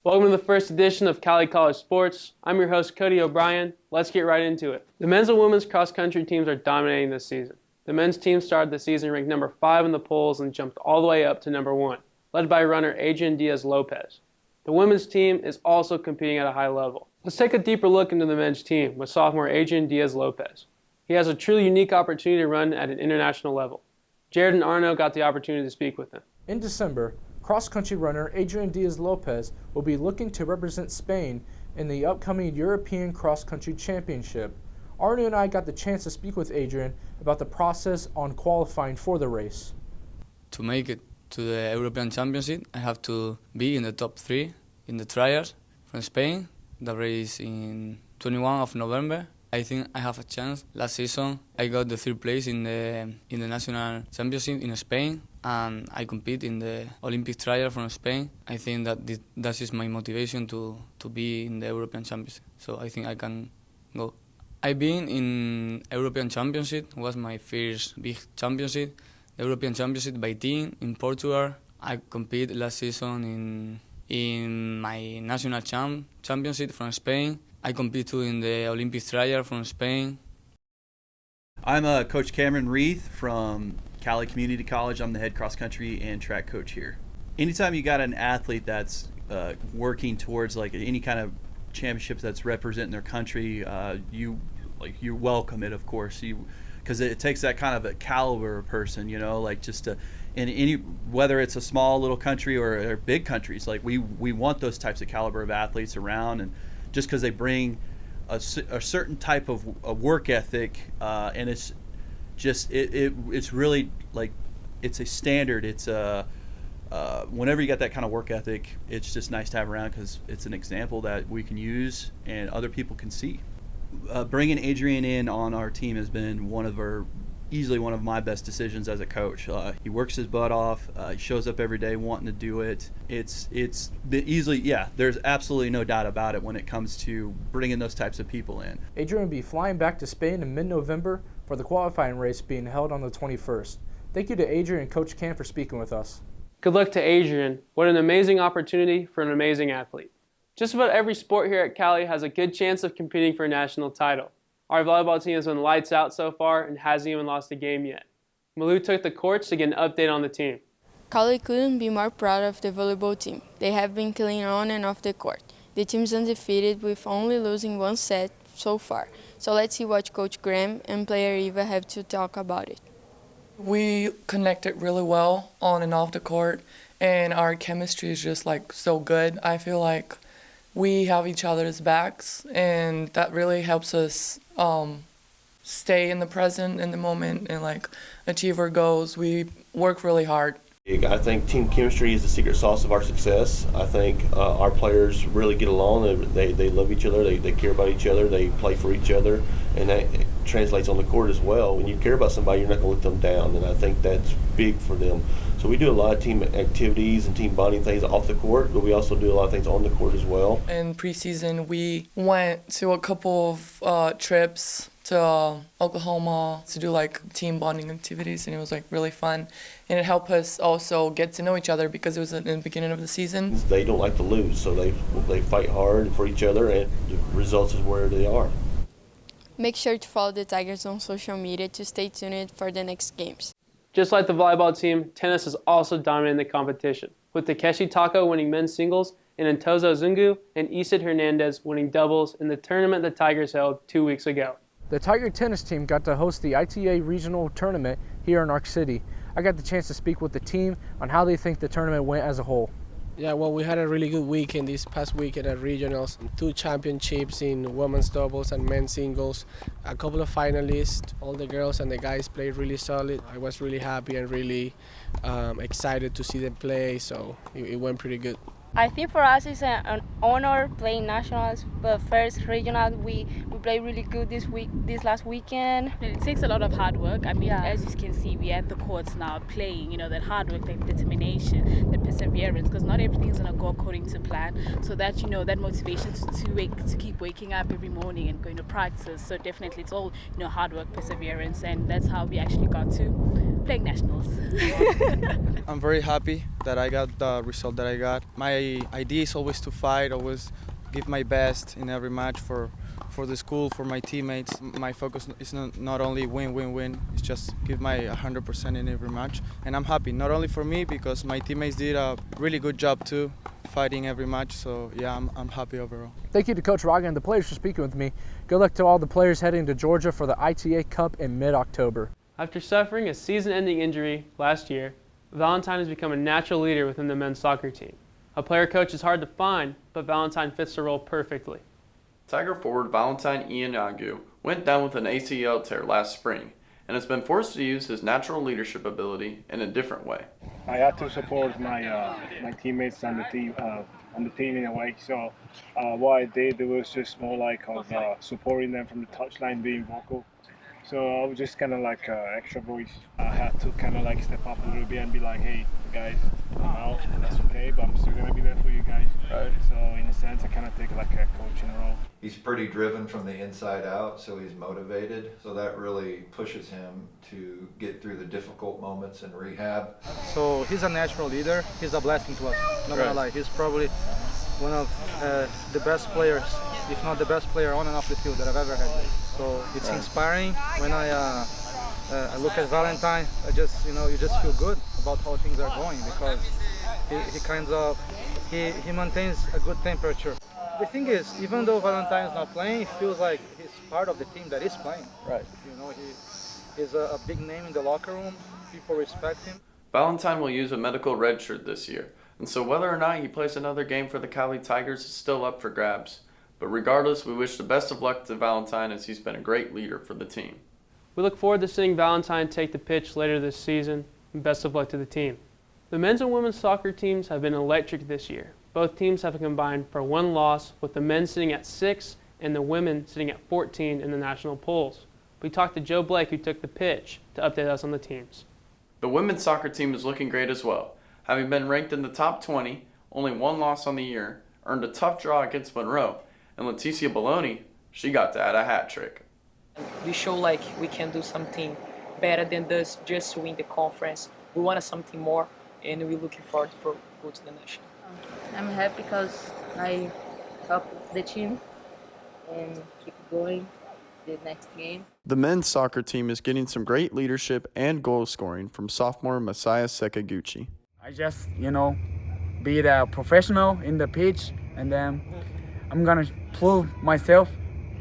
Welcome to the first edition of Cowley College Sports. I'm your host, Cody O'Brien. Let's get right into it. The men's and women's cross-country teams are dominating this season. The men's team started the season ranked number 5 in the polls and jumped all the way up to number 1, led by runner Adrian Diaz Lopez. The women's team is also competing at a high level. Let's take a deeper look into the men's team with sophomore Adrian Diaz Lopez. He has a truly unique opportunity to run at an international level. Jared and Arno got the opportunity to speak with him. In December, cross-country runner Adrian Diaz Lopez will be looking to represent Spain in the upcoming European Cross-Country Championship. Arno and I got the chance to speak with Adrian about the process on qualifying for the race. To make it to the European Championship, I have to be in the top 3 in the trials from Spain. The race in 21 of November. I think I have a chance. Last season, I got the 3rd place in the national championship in Spain, and I compete in the Olympic trial from Spain. I think that that is my motivation to be in the European Championship. So I think I can go. I've been in European Championship. Was my first big championship. The European Championship by team in Portugal. I competed last season in my national championship from Spain. I compete too in the Olympic trial from Spain. I'm Coach Cameron Reith from Cowley Community College. I'm the head cross-country and track coach here. Anytime you got an athlete that's working towards like any kind of championship that's representing their country, you welcome it, of course, because it takes that kind of a caliber of person, like just to, in any, whether it's a small little country or big countries, like we want those types of caliber of athletes around, and just because they bring a certain type of work ethic, and it's just it's really like it's a standard. It's whenever you got that kind of work ethic, it's just nice to have around because it's an example that we can use and other people can see. Bringing Adrian in on our team has been easily one of my best decisions as a coach. He works his butt off. He shows up every day wanting to do it. It's easily, there's absolutely no doubt about it when it comes to bringing those types of people in. Adrian will be flying back to Spain in mid-November for the qualifying race being held on the 21st. Thank you to Adrian and Coach Cam for speaking with us. Good luck to Adrian. What an amazing opportunity for an amazing athlete. Just about every sport here at Cowley has a good chance of competing for a national title. Our volleyball team has been lights out so far and hasn't even lost a game yet. Malou took the courts to get an update on the team. Cowley couldn't be more proud of the volleyball team. They have been killing on and off the court. The team's undefeated with only losing one set so far. So let's see what Coach Graham and player Eva have to talk about it. We connected really well on and off the court, and our chemistry is just like so good. I feel like we have each other's backs, and that really helps us stay in the present, in the moment, and like achieve our goals. We work really hard. I think team chemistry is the secret sauce of our success. I think our players really get along. They love each other. They care about each other. They play for each other, and that translates on the court as well. When you care about somebody, you're not going to let them down, and I think that's big for them. So we do a lot of team activities and team bonding things off the court, but we also do a lot of things on the court as well. In preseason, we went to a couple of trips to Oklahoma to do like team bonding activities, and it was like really fun, and it helped us also get to know each other because it was in the beginning of the season. They don't like to lose, so they fight hard for each other, and the results is where they are. Make sure to follow the Tigers on social media to stay tuned for the next games. Just like the volleyball team, tennis is also dominating the competition, with Takeshi Tako winning men's singles and Ntozo Zungu and Isid Hernandez winning doubles in the tournament the Tigers held 2 weeks ago. The Tiger tennis team got to host the ITA regional tournament here in Arc City. I got the chance to speak with the team on how they think the tournament went as a whole. Yeah, well, we had a really good weekend this past weekend at regionals. 2 championships in women's doubles and men's singles. A couple of finalists. All the girls and the guys played really solid. I was really happy and really excited to see them play, so it went pretty good. I think for us it's an honor playing nationals, but first regional we played really good this last weekend. It takes a lot of hard work. I mean, as you can see, we're at the courts now playing, that hard work, that determination, that perseverance, because not everything's going to go according to plan. So that, that motivation to keep waking up every morning and going to practice. So definitely it's all, hard work, perseverance, and that's how we actually got to playing nationals. I'm very happy that I got the result that I got. My idea is always to fight, always give my best in every match for the school, for my teammates. My focus is not only win, it's just give my 100% in every match. And I'm happy, not only for me, because my teammates did a really good job too, fighting every match. So yeah, I'm happy overall. Thank you to Coach Raga and the players for speaking with me. Good luck to all the players heading to Georgia for the ITA Cup in mid-October. After suffering a season-ending injury last year, Valentine has become a natural leader within the men's soccer team. A player coach is hard to find, but Valentine fits the role perfectly. Tiger forward Valentine Ianagu went down with an ACL tear last spring and has been forced to use his natural leadership ability in a different way. I had to support my my teammates on the team in a way. So what I did was just more like of supporting them from the touchline, being vocal. So I was just kind of like extra voice. I had to kind of like step up a little bit and be like, hey guys, I'm out, that's okay, but I'm still gonna be there for you guys. Right. So in a sense, I kind of take like a coaching role. He's pretty driven from the inside out, so he's motivated. So that really pushes him to get through the difficult moments in rehab. So he's a natural leader. He's a blessing to us. Not gonna lie, he's probably one of the best players, if not the best player on and off the field that I've ever had. So it's inspiring. When I look at Valentine, you just feel good about how things are going, because he maintains a good temperature. The thing is, even though Valentine's not playing, it feels like he's part of the team that is playing. Right. He's a big name in the locker room. People respect him. Valentine will use a medical red shirt this year, and so whether or not he plays another game for the Cowley Tigers is still up for grabs. But regardless, we wish the best of luck to Valentine, as he's been a great leader for the team. We look forward to seeing Valentine take the pitch later this season, and best of luck to the team. The men's and women's soccer teams have been electric this year. Both teams have combined for one loss, with the men sitting at 6 and the women sitting at 14 in the national polls. We talked to Joe Blake, who took the pitch, to update us on the teams. The women's soccer team is looking great as well. Having been ranked in the top 20, only one loss on the year, earned a tough draw against Monroe, and Leticia Bologna, she got to add a hat trick. We show like we can do something better than this, just to win the conference. We wanted something more, and we're looking forward for go to the national. I'm happy because I helped the team and keep going the next game. The men's soccer team is getting some great leadership and goal scoring from sophomore Messiah Sekaguchi. I just, be the professional in the pitch, and then I'm going to prove myself,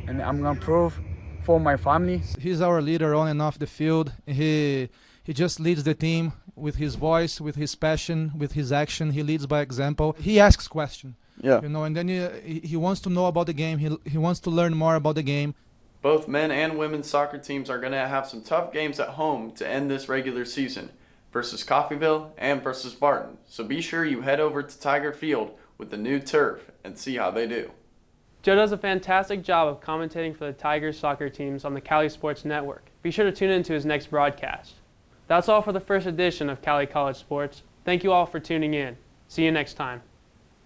and I'm going to prove for my family. He's our leader on and off the field. He just leads the team with his voice, with his passion, with his action. He leads by example. He asks questions. Yeah. And then he wants to know about the game. He wants to learn more about the game. Both men and women's soccer teams are going to have some tough games at home to end this regular season, versus Coffeyville and versus Barton. So be sure you head over to Tiger Field with the new turf and see how they do. Joe does a fantastic job of commentating for the Tigers soccer teams on the Cowley Sports Network. Be sure to tune in to his next broadcast. That's all for the first edition of Cowley College Sports. Thank you all for tuning in. See you next time.